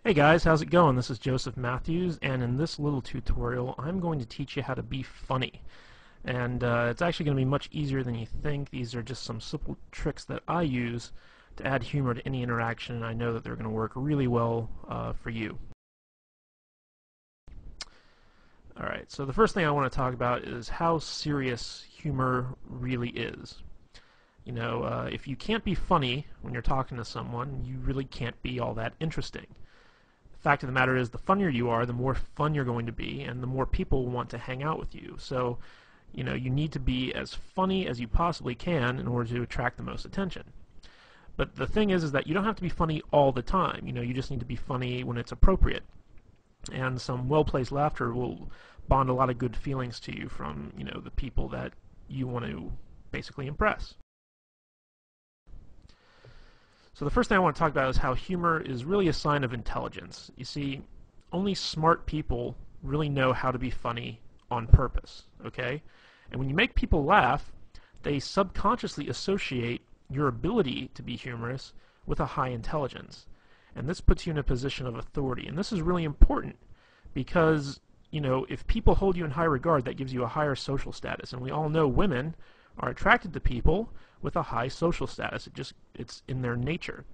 Hey guys, how's it going? This is Joseph Matthews, and in this little tutorial I'm going to teach you how to be funny. And it's actually going to be much easier than you think. These are just some simple tricks that I use to add humor to any interaction, and I know that they're going to work really well for you. Alright, so the first thing I want to talk about is how serious humor really is. You know, if you can't be funny when you're talking to someone, you really can't be all that interesting. The fact of the matter is, the funnier you are, the more fun you're going to be, and the more people want to hang out with you. So, you know, you need to be as funny as you possibly can in order to attract the most attention. But the thing is that you don't have to be funny all the time. You know, you just need to be funny when it's appropriate. And some well-placed laughter will bond a lot of good feelings to you from, you know, the people that you want to basically impress. So the first thing I want to talk about is how humor is really a sign of intelligence. You see, only smart people really know how to be funny on purpose, okay? And when you make people laugh, they subconsciously associate your ability to be humorous with a high intelligence. And this puts you in a position of authority. And this is really important because, you know, if people hold you in high regard, that gives you a higher social status. And we all know women are attracted to people with a high social status. It's in their nature.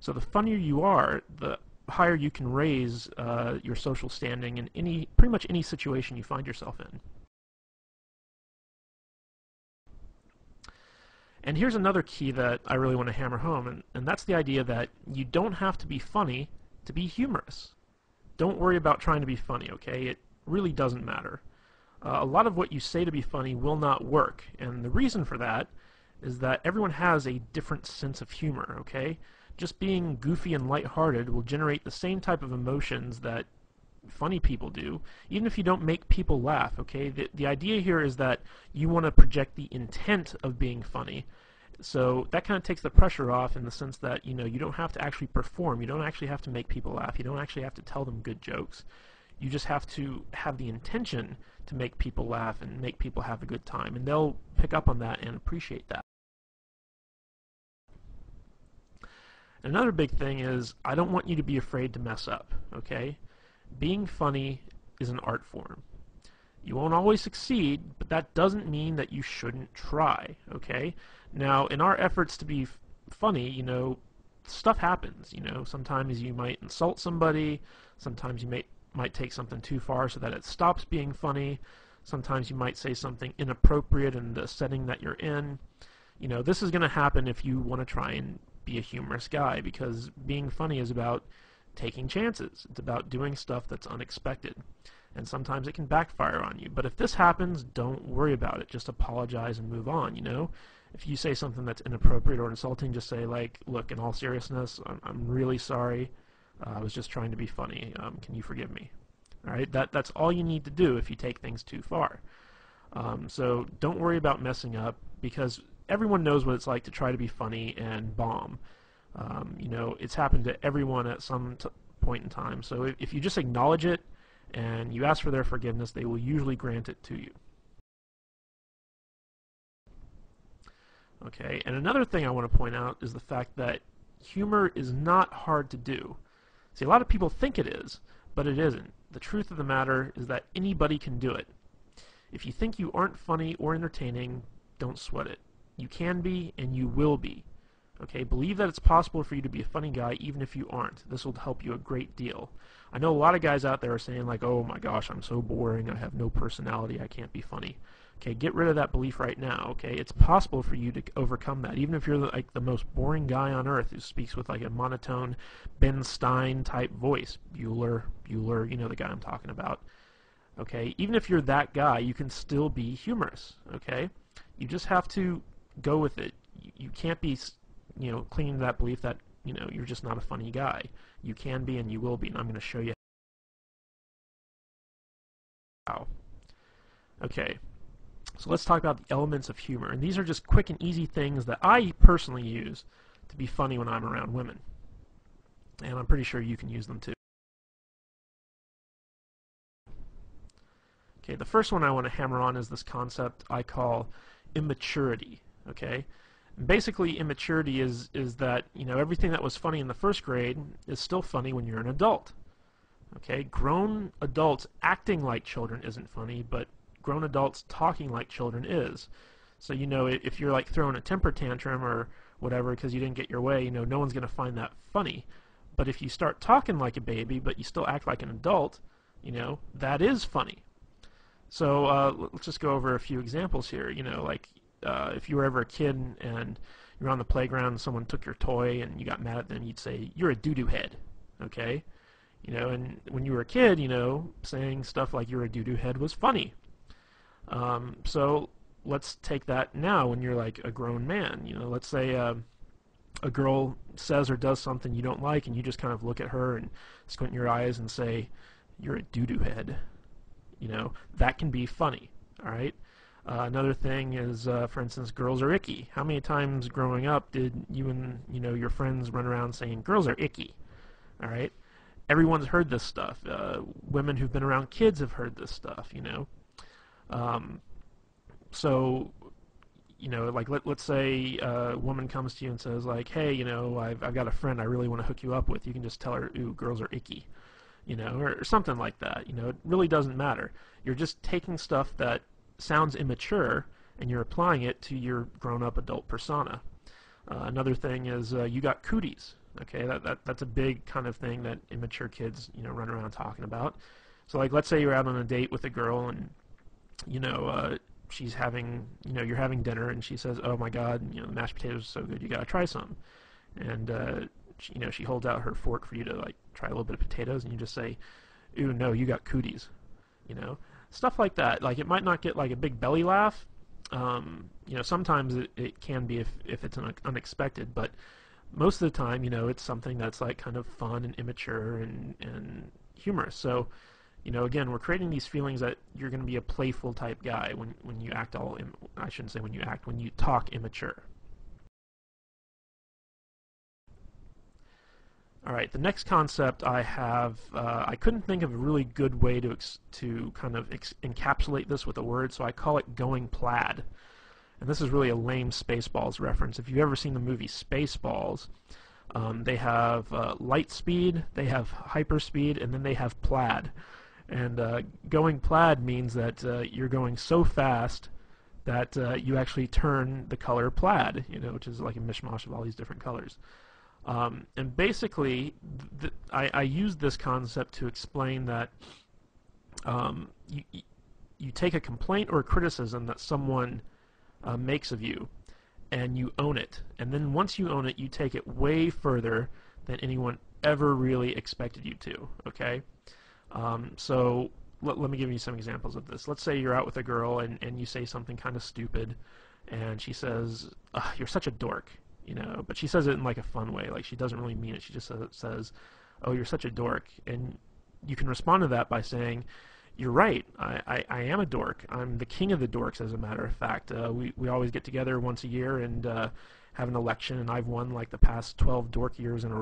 So the funnier you are, the higher you can raise your social standing in pretty much any situation you find yourself in. And here's another key that I really want to hammer home, and that's the idea that you don't have to be funny to be humorous. Don't worry about trying to be funny, okay? It really doesn't matter. A lot of what you say to be funny will not work, and the reason for that is that everyone has a different sense of humor, okay? Just being goofy and lighthearted will generate the same type of emotions that funny people do, even if you don't make people laugh, okay? The idea here is that you want to project the intent of being funny. So that kind of takes the pressure off in the sense that, you know, you don't have to actually perform. You don't actually have to make people laugh. You don't actually have to tell them good jokes. You just have to have the intention to make people laugh and make people have a good time, and they'll pick up on that and appreciate that. Another big thing is, I don't want you to be afraid to mess up, okay? Being funny is an art form. You won't always succeed, but that doesn't mean that you shouldn't try, okay? Now, in our efforts to be funny, you know, stuff happens, you know. Sometimes you might insult somebody, sometimes you might take something too far so that it stops being funny, sometimes you might say something inappropriate in the setting that you're in. You know, this is going to happen if you want to try and be a humorous guy, because being funny is about taking chances. It's about doing stuff that's unexpected. And sometimes it can backfire on you. But if this happens, don't worry about it. Just apologize and move on, you know? If you say something that's inappropriate or insulting, just say, like, look, in all seriousness, I'm really sorry. I was just trying to be funny. Can you forgive me? All right? That's all you need to do if you take things too far. So don't worry about messing up, because everyone knows what it's like to try to be funny and bomb. You know, it's happened to everyone at some point in time. So if you just acknowledge it and you ask for their forgiveness, they will usually grant it to you. Okay, and another thing I want to point out is the fact that humor is not hard to do. See, a lot of people think it is, but it isn't. The truth of the matter is that anybody can do it. If you think you aren't funny or entertaining, don't sweat it. You can be, and you will be. Okay, believe that it's possible for you to be a funny guy even if you aren't. This will help you a great deal. I know a lot of guys out there are saying, like, oh my gosh, I'm so boring, I have no personality, I can't be funny. Okay, get rid of that belief right now, okay? It's possible for you to overcome that, even if you're like the most boring guy on earth who speaks with like a monotone Ben Stein type voice. Bueller, you know the guy I'm talking about. Okay, even if you're that guy, you can still be humorous, okay? You just have to go with it. You can't be, you know, clinging to that belief that, you know, you're just not a funny guy. You can be and you will be, and I'm going to show you how. Okay, so let's talk about the elements of humor, and these are just quick and easy things that I personally use to be funny when I'm around women, and I'm pretty sure you can use them too. Okay, the first one I want to hammer on is this concept I call immaturity, okay? Basically, immaturity is that, everything that was funny in the first grade is still funny when you're an adult. Okay, grown adults acting like children isn't funny, but grown adults talking like children is. So, if you're like throwing a temper tantrum or whatever because you didn't get your way, no one's going to find that funny. But if you start talking like a baby, but you still act like an adult, that is funny. So let's just go over a few examples here. If you were ever a kid and you're on the playground and someone took your toy and you got mad at them, you'd say, "You're a doo-doo head," okay? And when you were a kid, saying stuff like "you're a doo-doo head" was funny. So let's take that now when you're like a grown man. Let's say a girl says or does something you don't like, and you just kind of look at her and squint your eyes and say, "You're a doo-doo head." That can be funny. All right. Another thing is, for instance, girls are icky. How many times growing up did you and your friends run around saying girls are icky? All right. Everyone's heard this stuff. Women who've been around kids have heard this stuff. So, like let's say a woman comes to you and says like, "Hey, I've got a friend I really want to hook you up with." You can just tell her, "Ooh, girls are icky," or something like that. It really doesn't matter. You're just taking stuff that sounds immature and you're applying it to your grown-up adult persona. Another thing is you got cooties. Okay, that's a big kind of thing that immature kids run around talking about. So like let's say you're out on a date with a girl and she's having you're having dinner and she says, "Oh my God, the mashed potatoes are so good, you gotta try some." And she holds out her fork for you to like try a little bit of potatoes, and you just say, "Ooh, no, you got cooties." Stuff like that. Like it might not get like a big belly laugh. Sometimes it can be if it's unexpected, but most of the time, it's something that's like kind of fun and immature and humorous. So, again, we're creating these feelings that you're going to be a playful type guy when you act I shouldn't say when you talk immature. All right, the next concept I have, I couldn't think of a really good way to kind of encapsulate this with a word, so I call it going plaid. And this is really a lame Spaceballs reference. If you've ever seen the movie Spaceballs, they have light speed, they have hyperspeed, and then they have plaid. And going plaid means that you're going so fast that you actually turn the color plaid, which is like a mishmash of all these different colors. And basically, I use this concept to explain that you take a complaint or a criticism that someone makes of you, and you own it. And then once you own it, you take it way further than anyone ever really expected you to, okay? So let me give you some examples of this. Let's say you're out with a girl and you say something kind of stupid, and she says, "You're such a dork." But she says it in like a fun way, like she doesn't really mean it. She just says, "Oh, you're such a dork," and you can respond to that by saying, "You're right. I am a dork. I'm the king of the dorks, as a matter of fact. We always get together once a year and have an election, and I've won like the past 12 dork years in a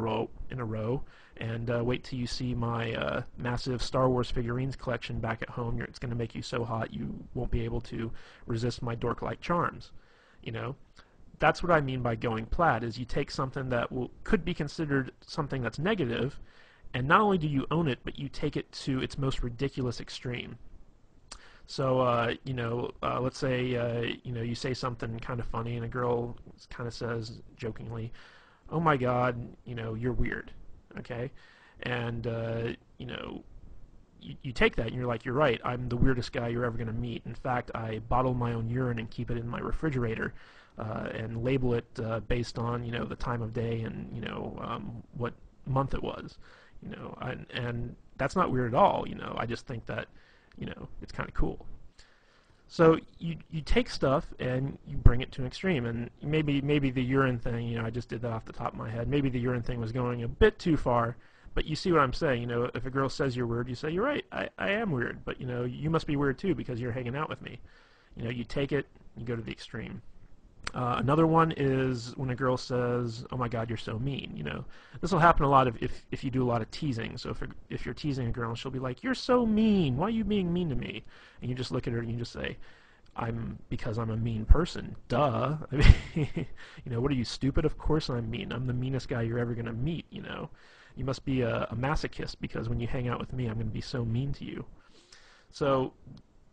row. And wait till you see my massive Star Wars figurines collection back at home. It's going to make you so hot you won't be able to resist my dork-like charms." That's what I mean by going plaid, is you take something that could be considered something that's negative, and not only do you own it, but you take it to its most ridiculous extreme. So, let's say, you say something kind of funny, and a girl kind of says jokingly, "Oh my God, you're weird," okay? And, you take that and you're like, "You're right, I'm the weirdest guy you're ever going to meet. In fact, I bottle my own urine and keep it in my refrigerator and label it based on, the time of day and, what month it was." And that's not weird at all. I just think that, it's kind of cool. So you take stuff and you bring it to an extreme, and maybe the urine thing, I just did that off the top of my head. Maybe the urine thing was going a bit too far, but you see what I'm saying. If a girl says you're weird, you say, "You're right, I am weird, but you must be weird too because you're hanging out with me." You take it, you go to the extreme. Another one is when a girl says, "Oh my God, you're so mean." This will happen a lot if you do a lot of teasing. So if you're teasing a girl, she'll be like, "You're so mean. Why are you being mean to me?" And you just look at her and you just say, because I'm a mean person. Duh. I mean, what are you, stupid? Of course I'm mean. I'm the meanest guy you're ever gonna meet. You must be a masochist because when you hang out with me, I'm gonna be so mean to you. So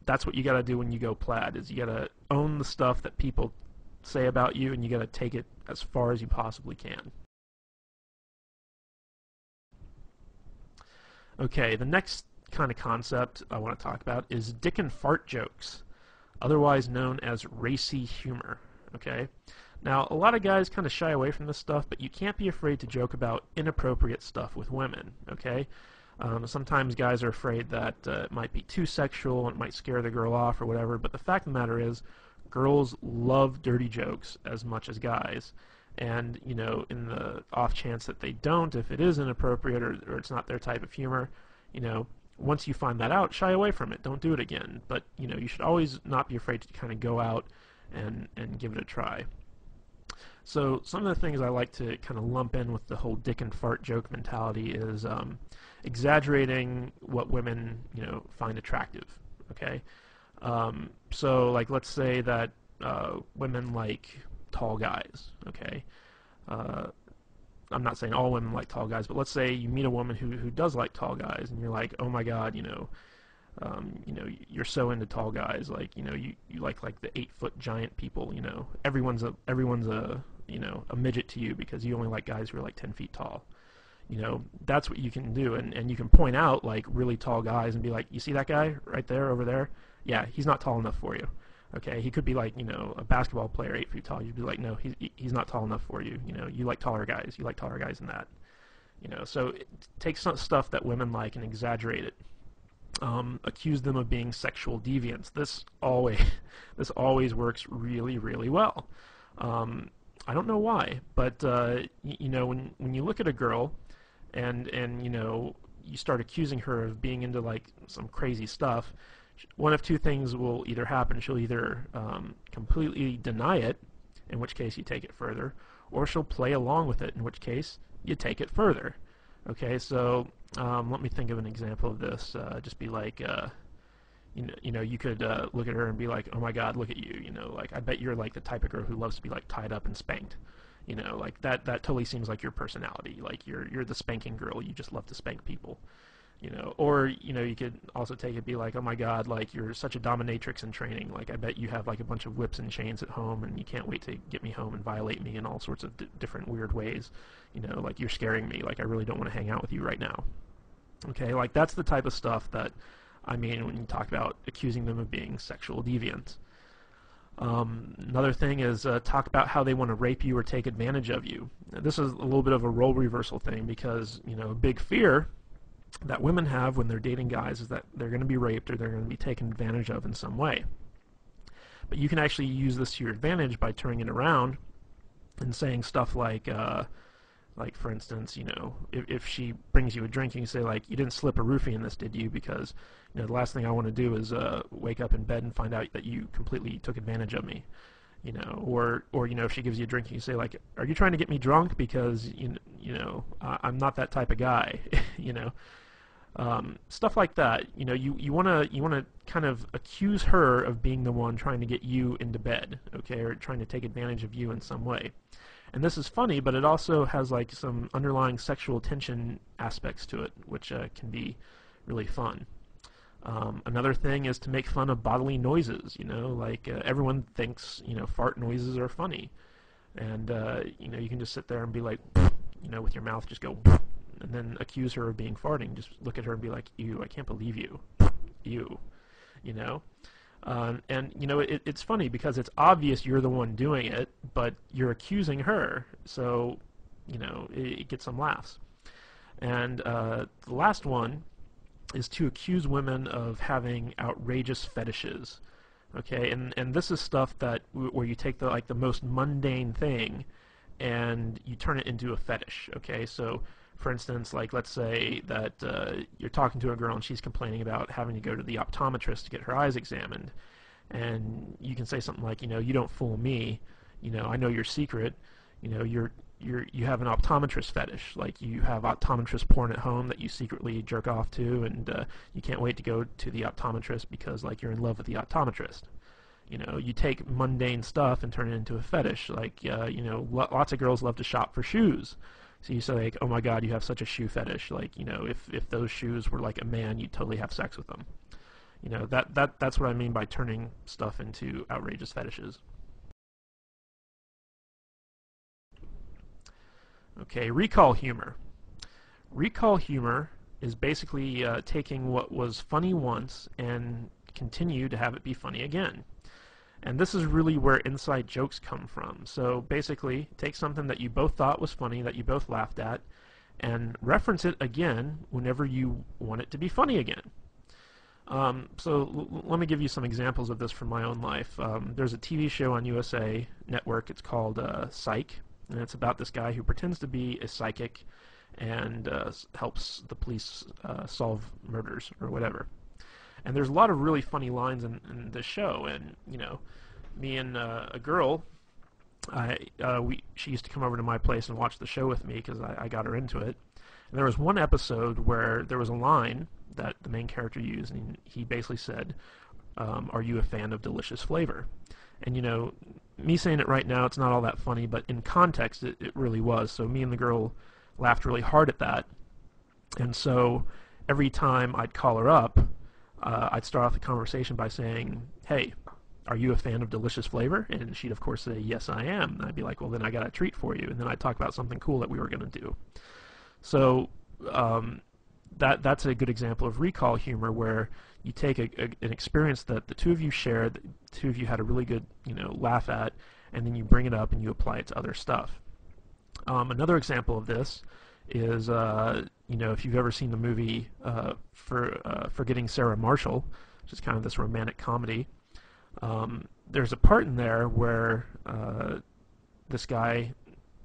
that's what you gotta do when you go plaid. Is you gotta own the stuff that people say about you, and you gotta take it as far as you possibly can. Okay, the next kind of concept I want to talk about is dick and fart jokes, otherwise known as racy humor. Okay? Now, a lot of guys kind of shy away from this stuff, but you can't be afraid to joke about inappropriate stuff with women. Okay? Sometimes guys are afraid that it might be too sexual and it might scare the girl off or whatever, but the fact of the matter is, girls love dirty jokes as much as guys. And, in the off chance that they don't, if it is inappropriate or it's not their type of humor, once you find that out, shy away from it. Don't do it again. But, you should always not be afraid to kind of go out and give it a try. So some of the things I like to kind of lump in with the whole dick and fart joke mentality is exaggerating what women, find attractive. Okay? So, like, let's say that women like tall guys, okay? I'm not saying all women like tall guys, but let's say you meet a woman who does like tall guys, and you're like, oh my God, you're so into tall guys, like, you like the 8-foot giant people, everyone's a a midget to you because you only like guys who are like 10 feet tall. That's what you can do, and you can point out like really tall guys and be like, you see that guy right there over there? Yeah, he's not tall enough for you. Okay, he could be like, a basketball player 8 feet tall. You'd be like, no, he's not tall enough for you. You like taller guys. You like taller guys than that. So take some stuff that women like and exaggerate it. Accuse them of being sexual deviants. This always works really, really well. I don't know why, but when you look at a girl and you start accusing her of being into like some crazy stuff, one of two things will either happen. She'll either completely deny it, in which case you take it further, or she'll play along with it, in which case you take it further. Okay, so let me think of an example of this. Just be like, you could look at her and be like, oh my God, look at you. Like, I bet you're like the type of girl who loves to be like tied up and spanked. Like that totally seems like your personality. Like you're the spanking girl. You just love to spank people. Or you could also take it, be like, oh my God, like you're such a dominatrix in training. Like I bet you have like a bunch of whips and chains at home, and you can't wait to get me home and violate me in all sorts of different weird ways. Like you're scaring me. Like I really don't want to hang out with you right now. Okay, like that's the type of stuff that I mean when you talk about accusing them of being sexual deviants. Another thing is talk about how they want to rape you or take advantage of you. Now, this is a little bit of a role reversal thing because a big fear that women have when they're dating guys is that they're going to be raped or they're going to be taken advantage of in some way. But you can actually use this to your advantage by turning it around and saying stuff like for instance, if she brings you a drink and you say like, you didn't slip a roofie in this, did you? Because the last thing I want to do is wake up in bed and find out that you completely took advantage of me. Or if she gives you a drink and you say like, are you trying to get me drunk? Because I'm not that type of guy. Stuff like that. You want to kind of accuse her of being the one trying to get you into bed, okay, or trying to take advantage of you in some way. And this is funny, but it also has like some underlying sexual tension aspects to it, which can be really fun. Another thing is to make fun of bodily noises. Like everyone thinks fart noises are funny, and you can just sit there and be like, with your mouth just go, and then accuse her of being farting. Just look at her and be like, ew, I can't believe you, ew, and it's funny because it's obvious you're the one doing it, but you're accusing her, so it gets some laughs. And the last one is to accuse women of having outrageous fetishes. Okay, and this is stuff that where you take the most mundane thing and you turn it into a fetish. Okay, so for instance, like let's say that you're talking to a girl and she's complaining about having to go to the optometrist to get her eyes examined, and you can say something like, you don't fool me, I know your secret, you have an optometrist fetish, like you have optometrist porn at home that you secretly jerk off to, and you can't wait to go to the optometrist because like you're in love with the optometrist. You know, you take mundane stuff and turn it into a fetish. Like, you know, lots of girls love to shop for shoes. So you say, like, oh my God, you have such a shoe fetish. Like, you know, if those shoes were like a man, you'd totally have sex with them. You know, that's what I mean by turning stuff into outrageous fetishes. Okay, recall humor. Recall humor is basically taking what was funny once and continue to have it be funny again. And this is really where inside jokes come from. So basically, take something that you both thought was funny, that you both laughed at, and reference it again whenever you want it to be funny again. Let me give you some examples of this from my own life. There's a TV show on USA Network. It's called Psych, and it's about this guy who pretends to be a psychic and helps the police solve murders or whatever. And there's a lot of really funny lines in this show. And you know, me and a girl, she used to come over to my place and watch the show with me because I got her into it. And there was one episode where there was a line that the main character used, and he basically said, "Are you a fan of delicious flavor?" And you know, me saying it right now, it's not all that funny, but in context, it really was. So me and the girl laughed really hard at that. And so every time I'd call her up, I'd start off the conversation by saying, "Hey, are you a fan of delicious flavor?" And she'd of course say, "Yes, I am." And I'd be like, "Well, then I got a treat for you." And then I'd talk about something cool that we were going to do. So that's a good example of recall humor, where you take an experience that the two of you shared, the two of you had a really good, you know, laugh at, and then you bring it up and you apply it to other stuff. Another example of this is, you know, if you've ever seen the movie Forgetting Sarah Marshall, which is kind of this romantic comedy, there's a part in there where this guy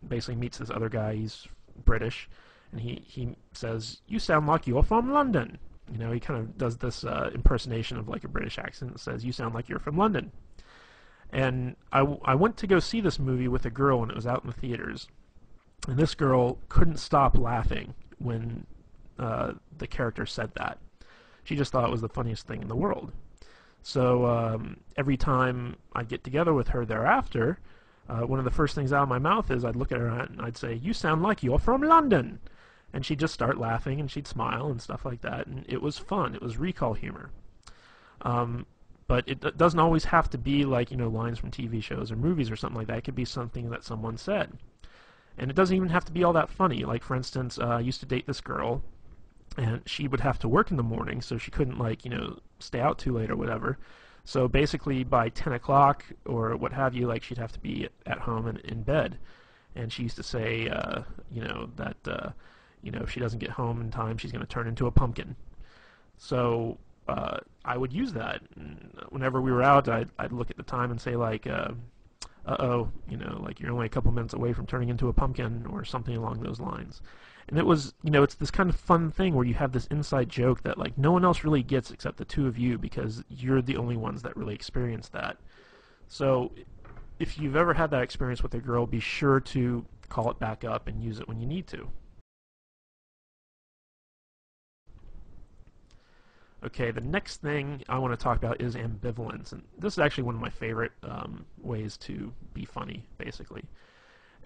basically meets this other guy. He's British, and he says, "You sound like you're from London." You know, he kind of does this impersonation of like a British accent and says, "You sound like you're from London." And I went to go see this movie with a girl, and it was out in the theaters. And this girl couldn't stop laughing when the character said that. She just thought it was the funniest thing in the world. So every time I'd get together with her thereafter, one of the first things out of my mouth is I'd look at her and I'd say, "You sound like you're from London." And she'd just start laughing and she'd smile and stuff like that. And it was fun. It was recall humor. But it doesn't always have to be like, you know, lines from TV shows or movies or something like that. It could be something that someone said. And it doesn't even have to be all that funny. Like, for instance, I used to date this girl, and she would have to work in the morning, so she couldn't, like, you know, stay out too late or whatever. So basically by 10 o'clock or what have you, like, she'd have to be at home and in bed. And she used to say, you know, that, you know, if she doesn't get home in time, she's going to turn into a pumpkin. So I would use that. And whenever we were out, I'd look at the time and say, like, uh-oh, you know, like you're only a couple minutes away from turning into a pumpkin or something along those lines. And it was, you know, it's this kind of fun thing where you have this inside joke that, like, no one else really gets except the two of you because you're the only ones that really experience that. So if you've ever had that experience with a girl, be sure to call it back up and use it when you need to. Okay, the next thing I want to talk about is ambivalence, and this is actually one of my favorite ways to be funny, basically.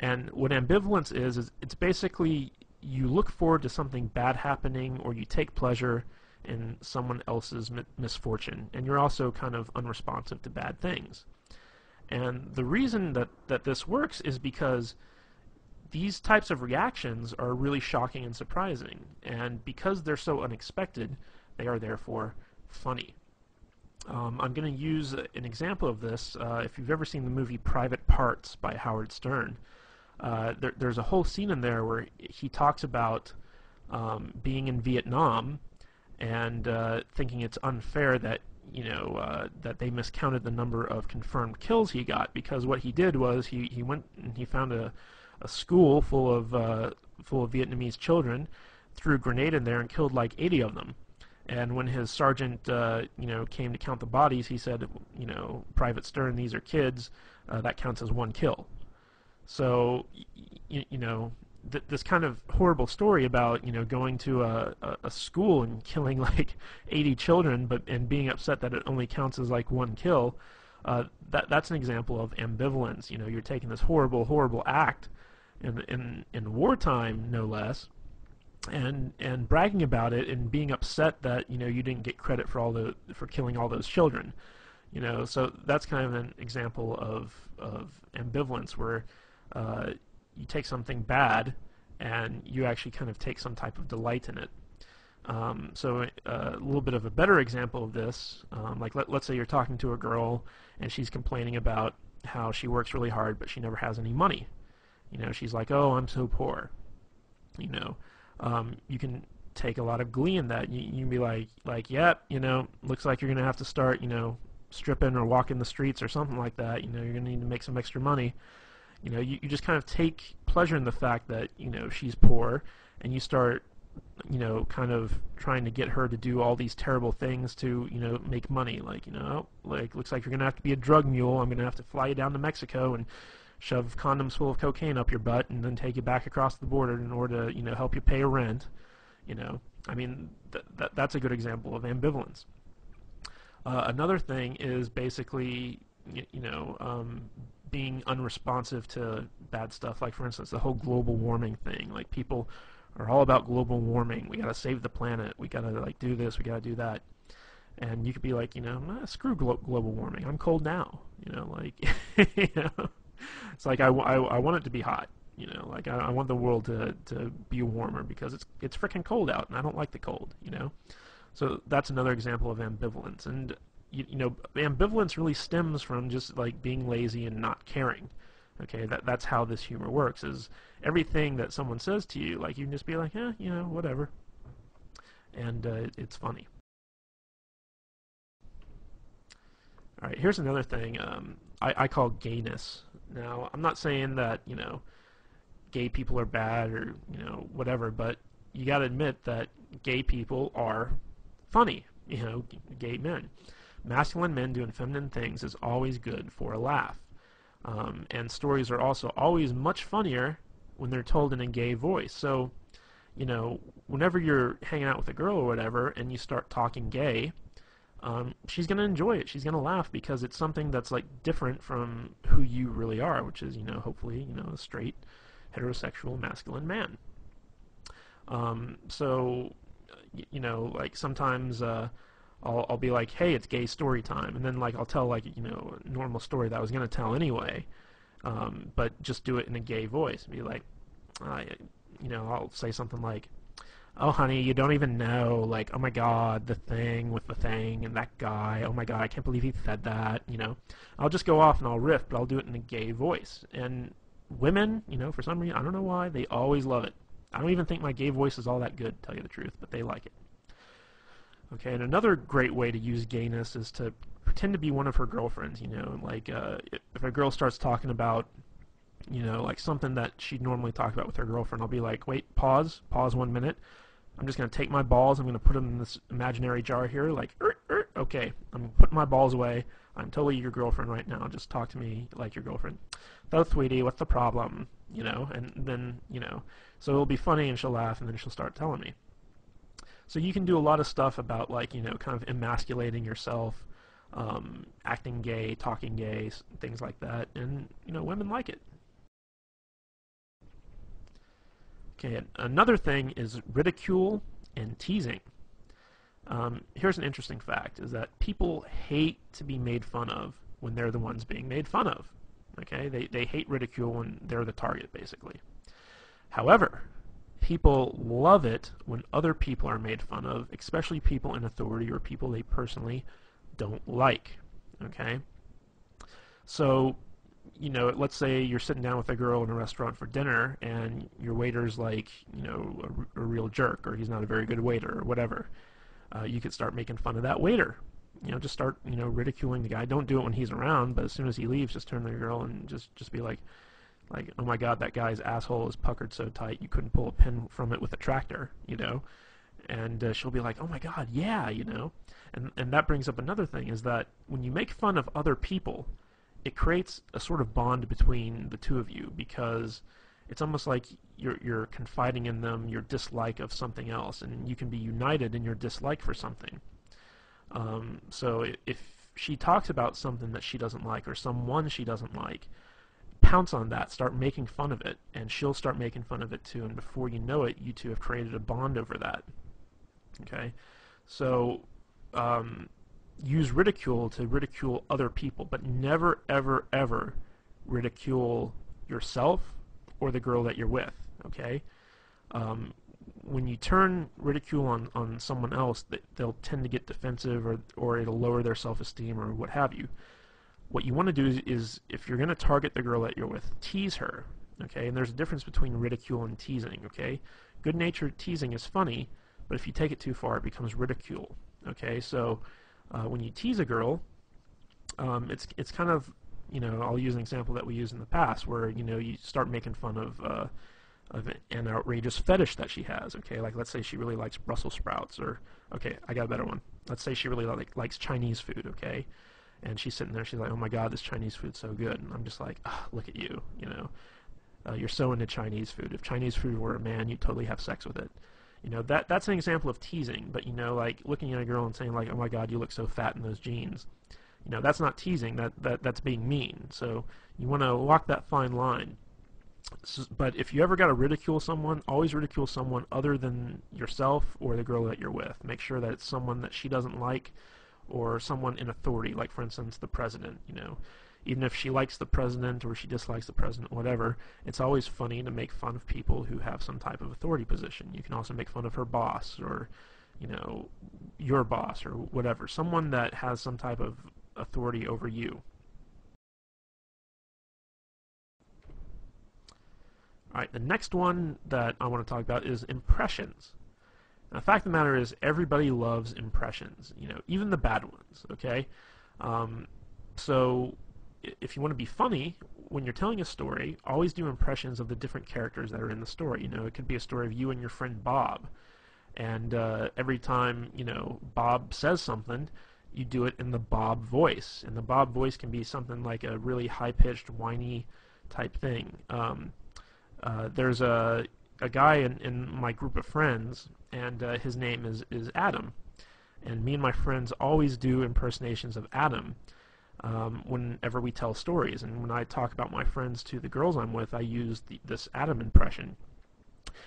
And what ambivalence is it's basically you look forward to something bad happening, or you take pleasure in someone else's misfortune, and you're also kind of unresponsive to bad things. And the reason that this works is because these types of reactions are really shocking and surprising, and because they're so unexpected, they are therefore funny. I'm going to use an example of this. If you've ever seen the movie Private Parts by Howard Stern, there's a whole scene in there where he talks about being in Vietnam and thinking it's unfair that, you know, that they miscounted the number of confirmed kills he got, because what he did was he went and he found a school full of Vietnamese children, threw a grenade in there and killed like 80 of them. And when his sergeant, you know, came to count the bodies, he said, you know, "Private Stern, these are kids. That counts as one kill." So, you know, this kind of horrible story about, you know, going to a school and killing like 80 children, and being upset that it only counts as like one kill, That's an example of ambivalence. You know, you're taking this horrible, horrible act in wartime, no less, and bragging about it and being upset that you didn't get credit for killing all those children. So that's kind of an example of ambivalence where you take something bad and you actually kind of take some type of delight in it. So a little bit of a better example of this, like let's say you're talking to a girl and she's complaining about how she works really hard but she never has any money. She's like, oh, I'm so poor. You can take a lot of glee in that. You can be like, yep, looks like you're gonna have to start, stripping or walking the streets or something like that. You're gonna need to make some extra money. You just kind of take pleasure in the fact that she's poor, and you start kind of trying to get her to do all these terrible things to make money. Like looks like you're gonna have to be a drug mule. I'm gonna have to fly you down to Mexico and shove condoms full of cocaine up your butt and then take you back across the border in order to help you pay a rent. I mean that's a good example of ambivalence. Another thing is basically being unresponsive to bad stuff. Like for instance, the whole global warming thing. Like people are all about global warming. We gotta save the planet. We gotta do this. We gotta do that. And you could be like, screw global warming. I'm cold now. It's like I want it to be hot. I want the world to be warmer because it's freaking cold out and I don't like the cold. So that's another example of ambivalence. And ambivalence really stems from just like being lazy and not caring. Okay, that's how this humor works. Is everything that someone says to you, like you can just be like, whatever, and it's funny. All right, here's another thing I call gayness. Now, I'm not saying that gay people are bad or whatever, but you got to admit that gay people are funny. Gay men, masculine men doing feminine things is always good for a laugh. And stories are also always much funnier when they're told in a gay voice. So, whenever you're hanging out with a girl or whatever, and you start talking gay, she's gonna enjoy it. She's gonna laugh because it's something that's like different from who you really are, which is hopefully a straight, heterosexual, masculine man. So, like sometimes I'll be like, hey, it's gay story time, and then like I'll tell like a normal story that I was gonna tell anyway, but just do it in a gay voice. Be like, I'll say something like, oh honey, you don't even know, like, oh my god, the thing with the thing and that guy, oh my god, I can't believe he said that. I'll just go off and I'll riff, but I'll do it in a gay voice. And women, for some reason, I don't know why, they always love it. I don't even think my gay voice is all that good, to tell you the truth, but they like it. Okay, and another great way to use gayness is to pretend to be one of her girlfriends. Like if a girl starts talking about like something that she'd normally talk about with her girlfriend, I'll be like, wait, pause 1 minute. I'm just going to take my balls, I'm going to put them in this imaginary jar here, like, okay, I'm putting my balls away, I'm totally your girlfriend right now, just talk to me like your girlfriend. Oh, sweetie, what's the problem? And then, so it'll be funny and she'll laugh and then she'll start telling me. So you can do a lot of stuff about like, kind of emasculating yourself, acting gay, talking gay, things like that, and, women like it. Okay, another thing is ridicule and teasing. Here's an interesting fact, is that people hate to be made fun of when they're the ones being made fun of. Okay, they hate ridicule when they're the target, basically. However, people love it when other people are made fun of, especially people in authority or people they personally don't like. Okay? So, let's say you're sitting down with a girl in a restaurant for dinner and your waiter's like, a real jerk, or he's not a very good waiter or whatever. You could start making fun of that waiter. Just start, ridiculing the guy. Don't do it when he's around, but as soon as he leaves, just turn to the girl and just be like, oh my god, that guy's asshole is puckered so tight you couldn't pull a pin from it with a tractor, and she'll be like, oh my god, yeah, and that brings up another thing, is that when you make fun of other people, it creates a sort of bond between the two of you, because it's almost like you're confiding in them your dislike of something else, and you can be united in your dislike for something. So if she talks about something that she doesn't like or someone she doesn't like, pounce on that, start making fun of it, and she'll start making fun of it too, and before you know it, you two have created a bond over that. Okay? So, use ridicule to ridicule other people, but never, ever, ever ridicule yourself or the girl that you're with. Okay? When you turn ridicule on someone else, they'll tend to get defensive, or it'll lower their self-esteem or what have you. What you want to do is, if you're going to target the girl that you're with, tease her. Okay? And there's a difference between ridicule and teasing. Okay? Good-natured teasing is funny, but if you take it too far, it becomes ridicule. Okay? So when you tease a girl, it's kind of, I'll use an example that we used in the past, where you start making fun of an outrageous fetish that she has. Okay, like let's say she really likes Brussels sprouts, or okay, I got a better one. Let's say she really likes Chinese food. Okay, and she's sitting there, she's like, oh my God, this Chinese food's so good, and I'm just like, oh, look at you, you're so into Chinese food. If Chinese food were a man, you'd totally have sex with it. That's an example of teasing, but like looking at a girl and saying like, oh my God, you look so fat in those jeans. That's not teasing. That's being mean. So you want to walk that fine line. But if you ever got to ridicule someone, always ridicule someone other than yourself or the girl that you're with. Make sure that it's someone that she doesn't like, or someone in authority, like for instance the president. Even if she likes the president or she dislikes the president, whatever, it's always funny to make fun of people who have some type of authority position. You can also make fun of her boss, or your boss, or whatever, someone that has some type of authority over you. Alright, the next one that I want to talk about is impressions. Now, the fact of the matter is, everybody loves impressions, even the bad ones, okay? So, if you want to be funny, when you're telling a story, always do impressions of the different characters that are in the story. It could be a story of you and your friend Bob, and every time, Bob says something, you do it in the Bob voice, and the Bob voice can be something like a really high-pitched, whiny type thing. There's a guy in my group of friends, and his name is Adam. And me and my friends always do impersonations of Adam whenever we tell stories. And when I talk about my friends to the girls I'm with, I use this Adam impression.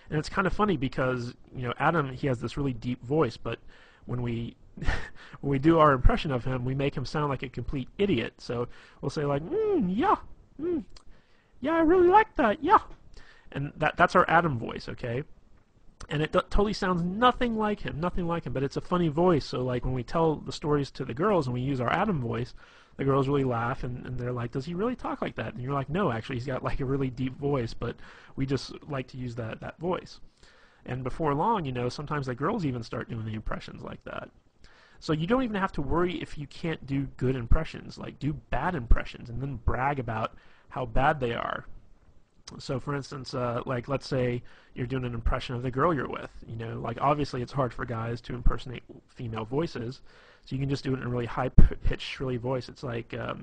And it's kind of funny because, Adam, he has this really deep voice, but when we when we do our impression of him, we make him sound like a complete idiot. So we'll say like, yeah, yeah, I really like that, yeah. And that's our Adam voice, okay? And it totally sounds nothing like him, but it's a funny voice. So like when we tell the stories to the girls and we use our Adam voice, the girls really laugh, and they're like, does he really talk like that? And you're like, no, actually, he's got like a really deep voice, but we just like to use that voice. And before long, sometimes the girls even start doing the impressions like that. So you don't even have to worry if you can't do good impressions. Like, do bad impressions and then brag about how bad they are. So, for instance, like, let's say you're doing an impression of the girl you're with. Like, obviously it's hard for guys to impersonate female voices, so you can just do it in a really high-pitched, shrilly voice. It's like, oh,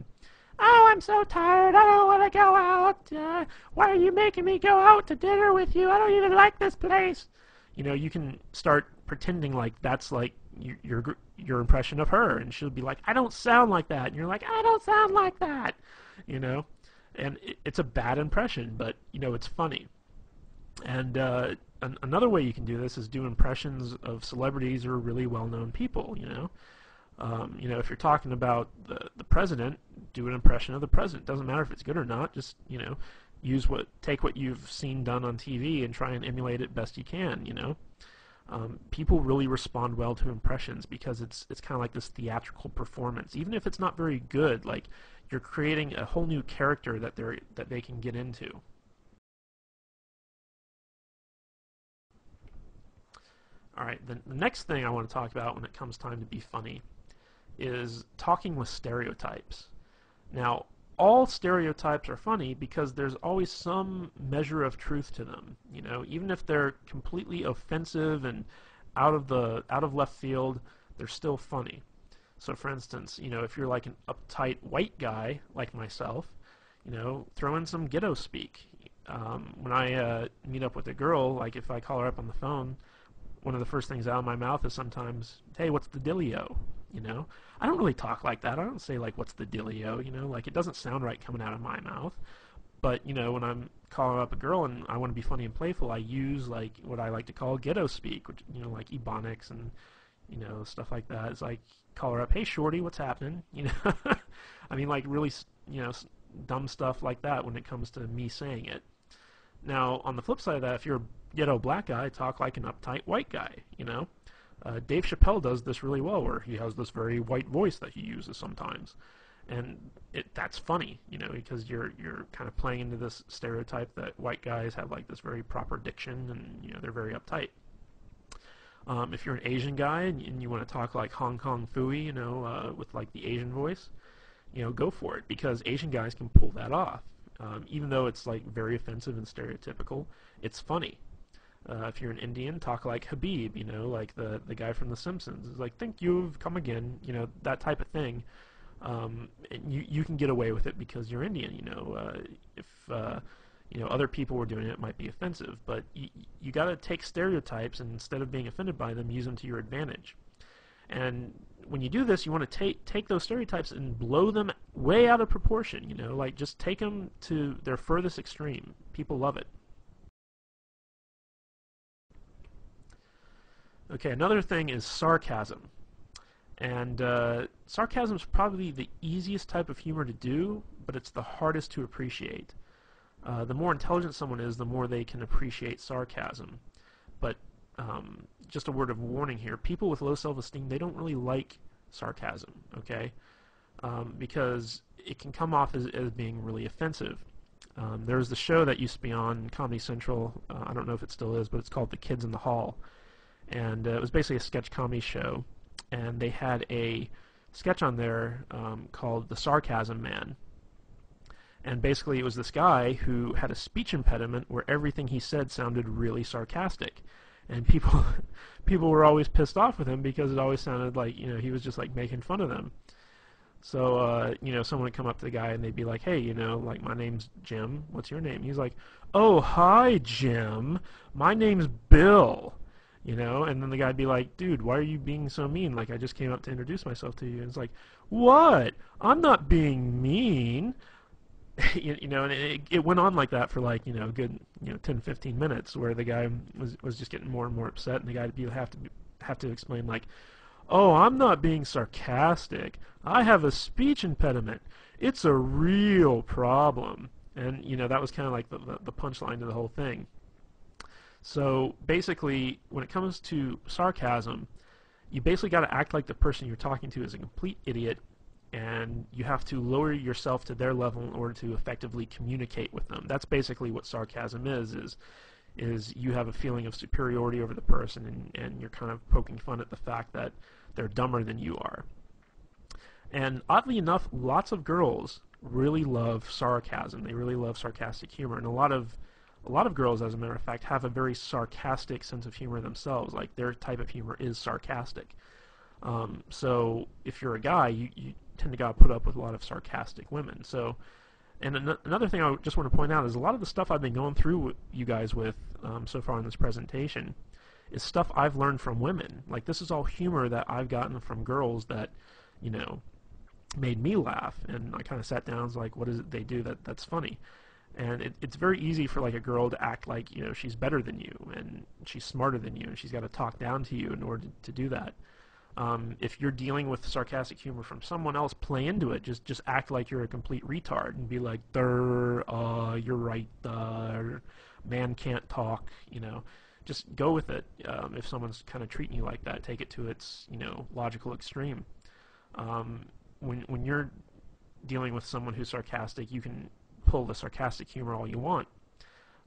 I'm so tired, I don't want to go out. Why are you making me go out to dinner with you? I don't even like this place. You can start pretending like that's like your impression of her, and she'll be like, I don't sound like that. And you're like, I don't sound like that. And it's a bad impression, but it's funny. And another way you can do this is do impressions of celebrities or really well-known people. If you're talking about the president, do an impression of the president. Doesn't matter if it's good or not. Just take what you've seen done on TV and try and emulate it best you can. People really respond well to impressions because it's kind of like this theatrical performance. Even if it's not very good, like you're creating a whole new character that they can get into. All right, the next thing I want to talk about when it comes time to be funny is talking with stereotypes. Now, all stereotypes are funny because there's always some measure of truth to them. Even if they're completely offensive and out of left field, they're still funny. So, for instance, if you're like an uptight white guy like myself, throw in some ghetto speak. When I meet up with a girl, like if I call her up on the phone, one of the first things out of my mouth is sometimes, "Hey, what's the dealio?" you know. I don't really talk like that. I don't say like, what's the dealio, you know, like it doesn't sound right coming out of my mouth. But, you know, when I'm calling up a girl and I want to be funny and playful, I use like what I like to call ghetto speak, which, you know, like ebonics and, you know, stuff like that. It's like, call her up, hey shorty, what's happening? You know, I mean, like really, you know, dumb stuff like that when it comes to me saying it. Now, on the flip side of that, if you're a ghetto black guy, talk like an uptight white guy, you know. Dave Chappelle does this really well, where he has this very white voice that he uses sometimes, and that's funny, you know, because you're kind of playing into this stereotype that white guys have like this very proper diction, and you know they're very uptight. If you're an Asian guy and you want to talk like Hong Kong Phooey, you know, with like the Asian voice, you know, go for it, because Asian guys can pull that off. Even though it's like very offensive and stereotypical, it's funny. If you're an Indian, talk like Habib, you know, like the guy from The Simpsons. It's like, thank you've come again, you know, that type of thing. You can get away with it because you're Indian, you know. If you know, other people were doing it, it might be offensive, but you got to take stereotypes and instead of being offended by them, use them to your advantage. And when you do this, you want to take those stereotypes and blow them way out of proportion, you know, like just take them to their furthest extreme. People love it. Okay, another thing is sarcasm. And sarcasm is probably the easiest type of humor to do, but it's the hardest to appreciate. The more intelligent someone is, the more they can appreciate sarcasm. But just a word of warning here, people with low self-esteem, they don't really like sarcasm, okay? Because it can come off as being really offensive. There's the show that used to be on Comedy Central, I don't know if it still is, but it's called The Kids in the Hall. And it was basically a sketch comedy show. And they had a sketch on there called The Sarcasm Man. And basically it was this guy who had a speech impediment where everything he said sounded really sarcastic. And people people were always pissed off with him because it always sounded like, you know, he was just like making fun of them. So, you know, someone would come up to the guy and they'd be like, hey, you know, like, my name's Jim. What's your name? He's like, oh, hi, Jim. My name's Bill. You know, and then the guy'd be like, dude, why are you being so mean? Like, I just came up to introduce myself to you. And it's like, what? I'm not being mean. You know, and it went on like that for like, you know, a good, you know, 10, 15 minutes where the guy was just getting more and more upset, and the guy would have to explain like, oh, I'm not being sarcastic. I have a speech impediment. It's a real problem. And, you know, that was kind of like the punchline to the whole thing. So basically, when it comes to sarcasm, you basically got to act like the person you're talking to is a complete idiot, and you have to lower yourself to their level in order to effectively communicate with them. That's basically what sarcasm is you have a feeling of superiority over the person, and you're kind of poking fun at the fact that they're dumber than you are. And oddly enough, lots of girls really love sarcasm. They really love sarcastic humor, and a lot of girls, as a matter of fact, have a very sarcastic sense of humor themselves. Like, their type of humor is sarcastic. So if you're a guy, you tend to gotta put up with a lot of sarcastic women. So, and another thing I just want to point out is a lot of the stuff I've been going through with you guys with so far in this presentation is stuff I've learned from women. Like, this is all humor that I've gotten from girls that, you know, made me laugh. And I kind of sat down and was like, what is it they do that's funny? And it's very easy for like a girl to act like, you know, she's better than you and she's smarter than you, and she's got to talk down to you in order to do that. If you're dealing with sarcastic humor from someone else, play into it. Just act like you're a complete retard and be like, you're right, man can't talk, you know. Just go with it. If someone's kind of treating you like that, take it to its, you know, logical extreme. When you're dealing with someone who's sarcastic, you can pull the sarcastic humor all you want.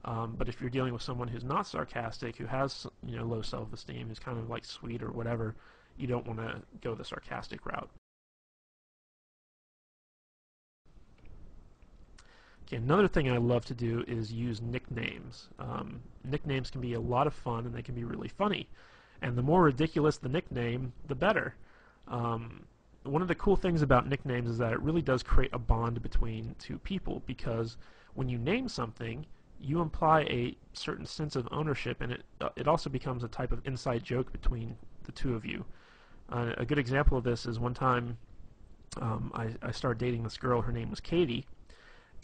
But if you're dealing with someone who's not sarcastic, who has, you know, low self-esteem, who's kind of like sweet or whatever, you don't want to go the sarcastic route. Okay, another thing I love to do is use nicknames. Nicknames can be a lot of fun, and they can be really funny. And the more ridiculous the nickname, the better. One of the cool things about nicknames is that it really does create a bond between two people, because when you name something, you imply a certain sense of ownership, and it also becomes a type of inside joke between the two of you. A good example of this is one time I started dating this girl. Her name was Katie,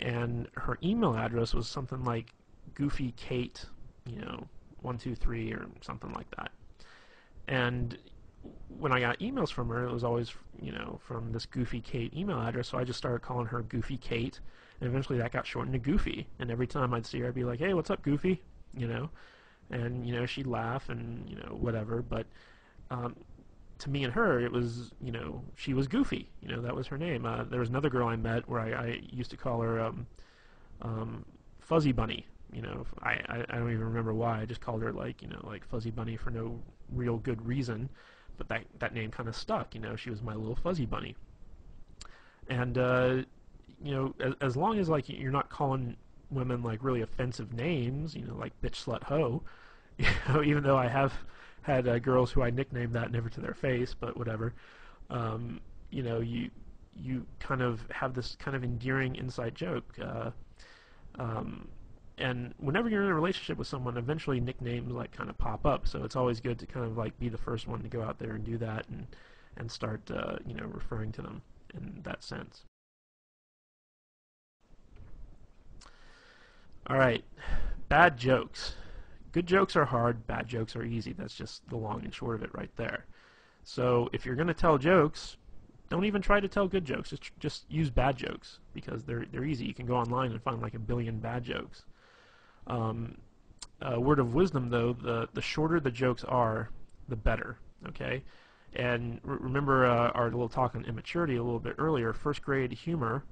and her email address was something like Goofy Kate, 123 or something like that. And when I got emails from her, it was always, from this Goofy Kate email address, so I just started calling her Goofy Kate, and eventually that got shortened to Goofy, and every time I'd see her, I'd be like, hey, what's up, Goofy, and, she'd laugh and, whatever, but to me and her, it was, she was Goofy, that was her name. There was another girl I met where I used to call her Fuzzy Bunny. I don't even remember why. I just called her like Fuzzy Bunny for no real good reason, but that name kind of stuck. She was my little Fuzzy Bunny. And as long as like you're not calling women like really offensive names, like bitch, slut, hoe, even though I have had girls who I nicknamed that never to their face, but whatever. You kind of have this kind of endearing inside joke. And whenever you're in a relationship with someone, eventually nicknames like kind of pop up. So it's always good to kind of like be the first one to go out there and do that and start referring to them in that sense. All right, bad jokes. Good jokes are hard, bad jokes are easy. That's just the long and short of it right there. So if you're going to tell jokes, don't even try to tell good jokes. Just use bad jokes because they're easy. You can go online and find like a billion bad jokes. Word of wisdom, though, the shorter the jokes are, the better, okay? And remember our little talk on immaturity a little bit earlier. First grade humor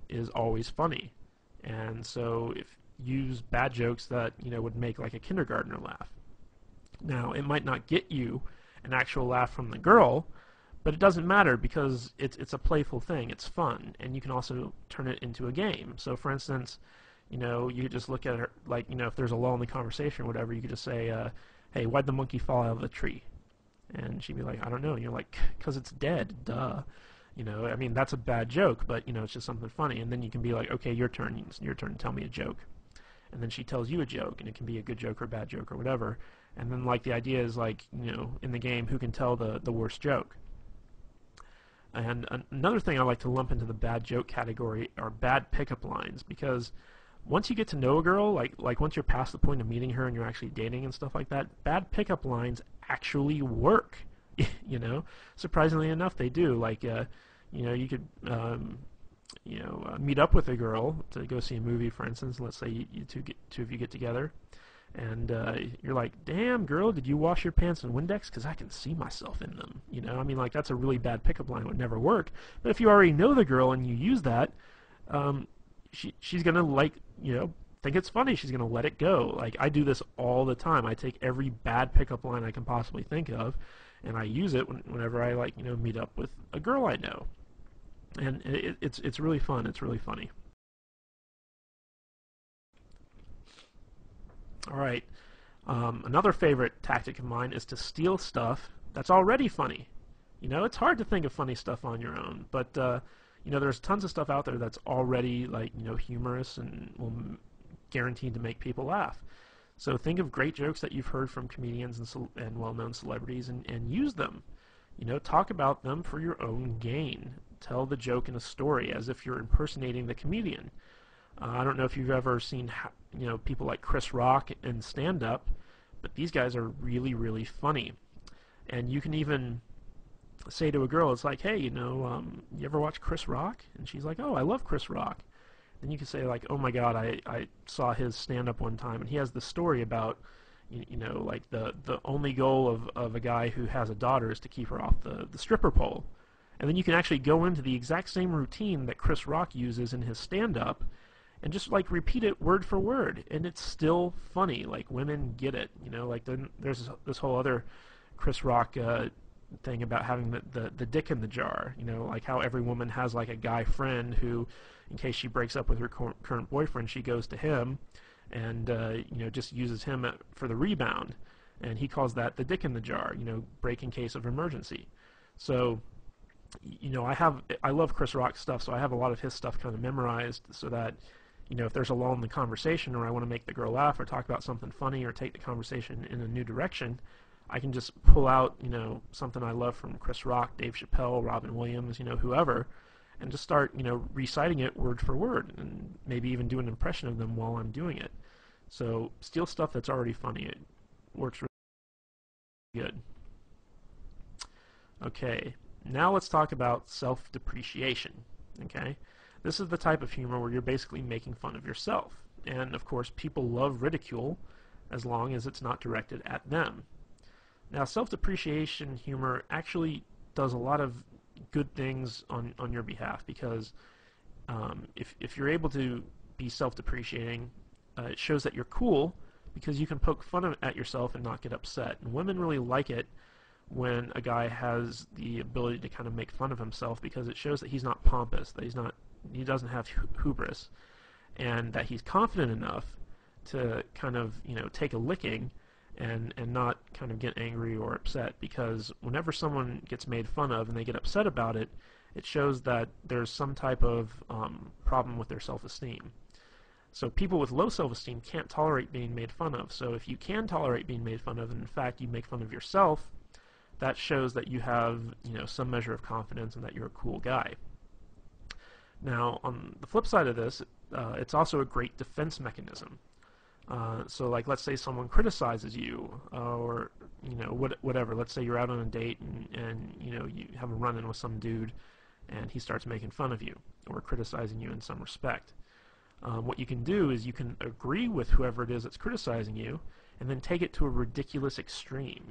is always funny. And so if use bad jokes that, would make like a kindergartner laugh. Now, it might not get you an actual laugh from the girl, but it doesn't matter because it's a playful thing. It's fun, and you can also turn it into a game. So, for instance, you could just look at her, like, if there's a lull in the conversation or whatever, you could just say, hey, why'd the monkey fall out of the tree? And she'd be like, I don't know. And you're like, because it's dead, duh. I mean, that's a bad joke, but, it's just something funny. And then you can be like, okay, your turn, tell me a joke. And then she tells you a joke, and it can be a good joke or a bad joke or whatever. And then, like, the idea is, like, in the game, who can tell the worst joke? And another thing I like to lump into the bad joke category are bad pickup lines, because once you get to know a girl, like once you're past the point of meeting her and you're actually dating and stuff like that, bad pickup lines actually work. Surprisingly enough, they do. Like, you could, meet up with a girl to go see a movie, for instance. Let's say two of you get together, and you're like, "Damn, girl, did you wash your pants in Windex? Because I can see myself in them." I mean, like that's a really bad pickup line. It would never work. But if you already know the girl and you use that, she's gonna think it's funny. She's gonna let it go. Like I do this all the time. I take every bad pickup line I can possibly think of, and I use it whenever I meet up with a girl I know, and it's really fun. It's really funny. All right. Another favorite tactic of mine is to steal stuff that's already funny. It's hard to think of funny stuff on your own, but there's tons of stuff out there that's already humorous and will guaranteed to make people laugh. So think of great jokes that you've heard from comedians and well-known celebrities and use them. Talk about them for your own gain. Tell the joke in a story as if you're impersonating the comedian. I don't know if you've ever seen people like Chris Rock in stand-up, but these guys are really, really funny. And you can even say to a girl, it's like, hey, you ever watch Chris Rock? And she's like, oh, I love Chris Rock. Then you can say like, oh my God, I saw his stand-up one time, and he has this story about, like the only goal of a guy who has a daughter is to keep her off the stripper pole. And then you can actually go into the exact same routine that Chris Rock uses in his stand-up and just like repeat it word for word, and it's still funny. Like women get it, like there's this whole other Chris Rock thing about having the dick in the jar, like how every woman has like a guy friend who, in case she breaks up with her current boyfriend, she goes to him and just uses him for the rebound, and he calls that the dick in the jar, break in case of emergency. So I love Chris Rock stuff, so I have a lot of his stuff kind of memorized so that if there's a lull in the conversation, or I want to make the girl laugh or talk about something funny or take the conversation in a new direction, I can just pull out, something I love from Chris Rock, Dave Chappelle, Robin Williams, whoever, and just start, reciting it word for word, and maybe even do an impression of them while I'm doing it. So steal stuff that's already funny. It works really good. Okay, now let's talk about self-depreciation. Okay, this is the type of humor where you're basically making fun of yourself. And of course, people love ridicule as long as it's not directed at them. Now, self-depreciation humor actually does a lot of good things on your behalf, because if you're able to be self-depreciating, it shows that you're cool, because you can poke fun at yourself and not get upset. And women really like it when a guy has the ability to kind of make fun of himself, because it shows that he's not pompous, that he doesn't have hubris, and that he's confident enough to kind of take a licking and not kind of get angry or upset. Because whenever someone gets made fun of and they get upset about it, it shows that there's some type of problem with their self-esteem. So people with low self-esteem can't tolerate being made fun of. So if you can tolerate being made fun of, and in fact you make fun of yourself, that shows that you have some measure of confidence and that you're a cool guy. Now, on the flip side of this, it's also a great defense mechanism. So, like, let's say someone criticizes you, or whatever. Let's say you're out on a date and you have a run-in with some dude, and he starts making fun of you or criticizing you in some respect. What you can do is you can agree with whoever it is that's criticizing you, and then take it to a ridiculous extreme.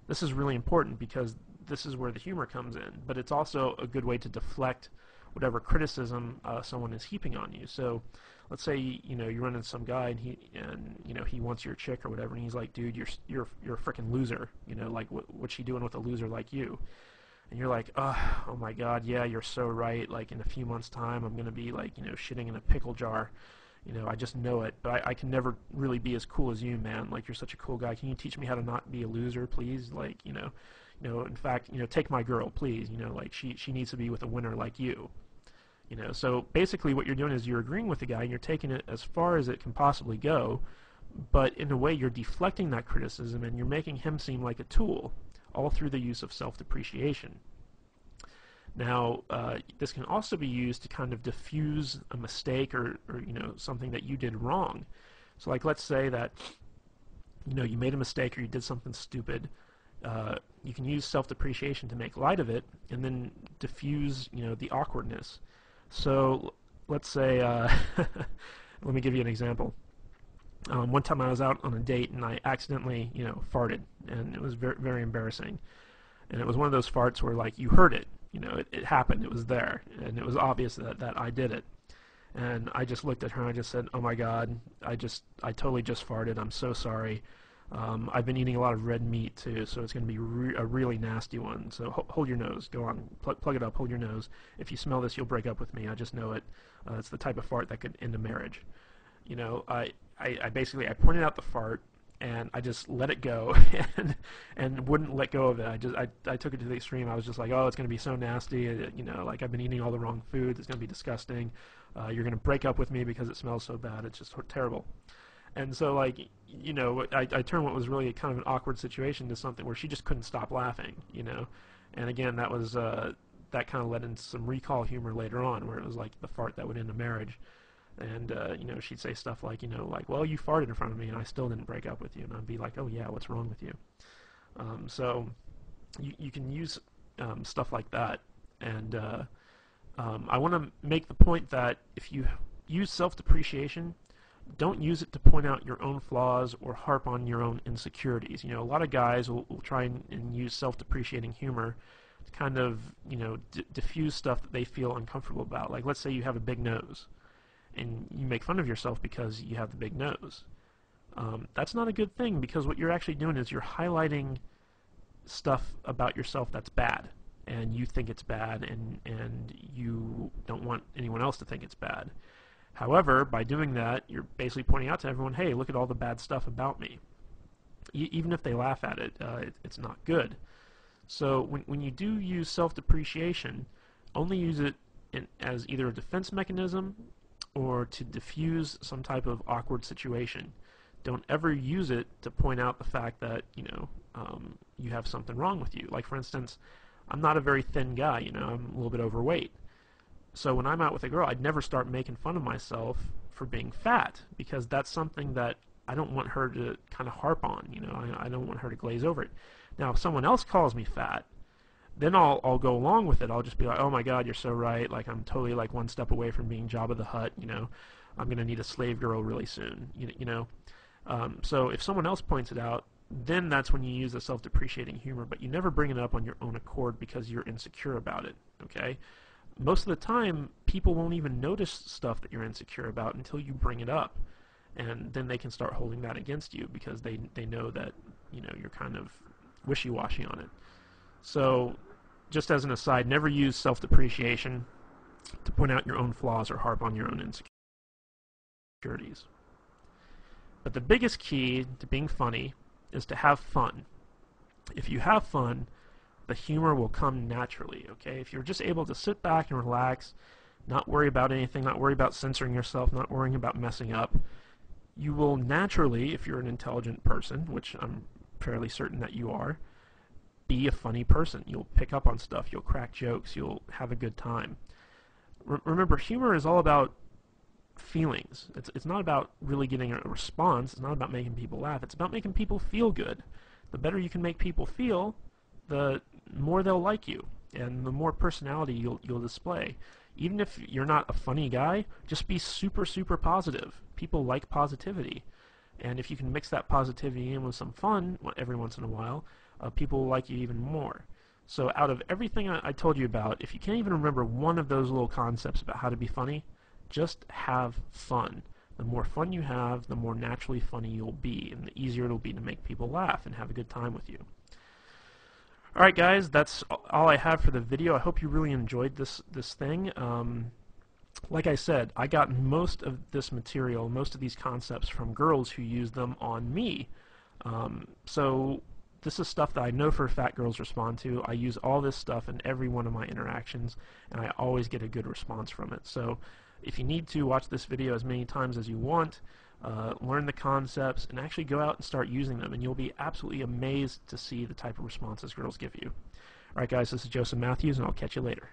This is really important, because this is where the humor comes in, but it's also a good way to deflect whatever criticism someone is heaping on you. So let's say you run into some guy and he wants your chick or whatever, and he's like, dude, you're a freaking loser. Like what's she doing with a loser like you? And you're like, oh my God, yeah, you're so right. Like in a few months' time, I'm gonna be like shitting in a pickle jar. I just know it, but I can never really be as cool as you, man. Like, you're such a cool guy. Can you teach me how to not be a loser, please? Like, in fact, take my girl, please. Like, she needs to be with a winner like you. So basically what you're doing is you're agreeing with the guy and you're taking it as far as it can possibly go, but in a way you're deflecting that criticism and you're making him seem like a tool, all through the use of self-depreciation. Now, this can also be used to kind of diffuse a mistake or something that you did wrong. So, like, let's say that you made a mistake or you did something stupid. You can use self-depreciation to make light of it and then diffuse the awkwardness. So, let's say let me give you an example. One time I was out on a date and I accidentally farted, and it was very, very embarrassing. And it was one of those farts where, like, you heard it. It happened. It was there, and it was obvious that I did it. And I just looked at her and I just said, "Oh my God, I totally just farted. I'm so sorry. I've been eating a lot of red meat too, so it's going to be a really nasty one. So hold your nose. Go on, plug it up. Hold your nose. If you smell this, you'll break up with me. I just know it. It's the type of fart that could end a marriage." I basically pointed out the fart, and I just let it go and wouldn't let go of it. I took it to the extreme. I was just like, oh, it's going to be so nasty. Like, I've been eating all the wrong food. It's going to be disgusting. You're going to break up with me because it smells so bad. It's just terrible. And so, like, I turned what was really kind of an awkward situation to something where she just couldn't stop laughing, And again, that was that kind of led into some recall humor later on, where it was like the fart that would end a marriage. And, she'd say stuff like, well, you farted in front of me and I still didn't break up with you. And I'd be like, oh, yeah, what's wrong with you? So you can use stuff like that. And I want to make the point that if you use self-depreciation, don't use it to point out your own flaws or harp on your own insecurities. A lot of guys will try and use self-depreciating humor to kind of, diffuse stuff that they feel uncomfortable about. Like, let's say you have a big nose, and you make fun of yourself because you have the big nose. That's not a good thing, because what you're actually doing is you're highlighting stuff about yourself that's bad, and you think it's bad, and you don't want anyone else to think it's bad. However, by doing that, you're basically pointing out to everyone, hey, look at all the bad stuff about me. Even if they laugh at it, it's not good. So when you do use self-depreciation, only use it as either a defense mechanism or to diffuse some type of awkward situation. don't ever use it to point out the fact that, you have something wrong with you. Like, for instance, I'm not a very thin guy, I'm a little bit overweight. So when I'm out with a girl, I'd never start making fun of myself for being fat, because that's something that I don't want her to kind of harp on, I don't want her to glaze over it. Now, if someone else calls me fat, then I'll go along with it. I'll just be like, oh my God, you're so right. Like, I'm totally like one step away from being Jabba the Hutt, I'm going to need a slave girl really soon, So if someone else points it out, then that's when you use the self-depreciating humor, but you never bring it up on your own accord because you're insecure about it, okay? Most of the time, people won't even notice stuff that you're insecure about until you bring it up, and then they can start holding that against you because they know that, you're kind of wishy-washy on it. So, just as an aside, never use self-depreciation to point out your own flaws or harp on your own insecurities. But the biggest key to being funny is to have fun. If you have fun, the humor will come naturally, okay? If you're just able to sit back and relax, not worry about anything, not worry about censoring yourself, not worrying about messing up, you will naturally, if you're an intelligent person, which I'm fairly certain that you are, be a funny person. You'll pick up on stuff, you'll crack jokes, you'll have a good time. Remember, humor is all about feelings. It's not about really getting a response. It's not about making people laugh. It's about making people feel good. The better you can make people feel, the more they'll like you, and the more personality you'll display. Even if you're not a funny guy, just be super, super positive. People like positivity. And if you can mix that positivity in with some fun every once in a while, people will like you even more. So out of everything I told you about, if you can't even remember one of those little concepts about how to be funny, just have fun. The more fun you have, the more naturally funny you'll be, and the easier it'll be to make people laugh and have a good time with you. Alright guys, that's all I have for the video. I hope you really enjoyed this thing. Like I said, I got most of this material, most of these concepts from girls who use them on me. So this is stuff that I know for a fact girls respond to. I use all this stuff in every one of my interactions, and I always get a good response from it. So if you need to, watch this video as many times as you want, learn the concepts, and actually go out and start using them, and you'll be absolutely amazed to see the type of responses girls give you. Alright guys, this is Joseph Matthews, and I'll catch you later.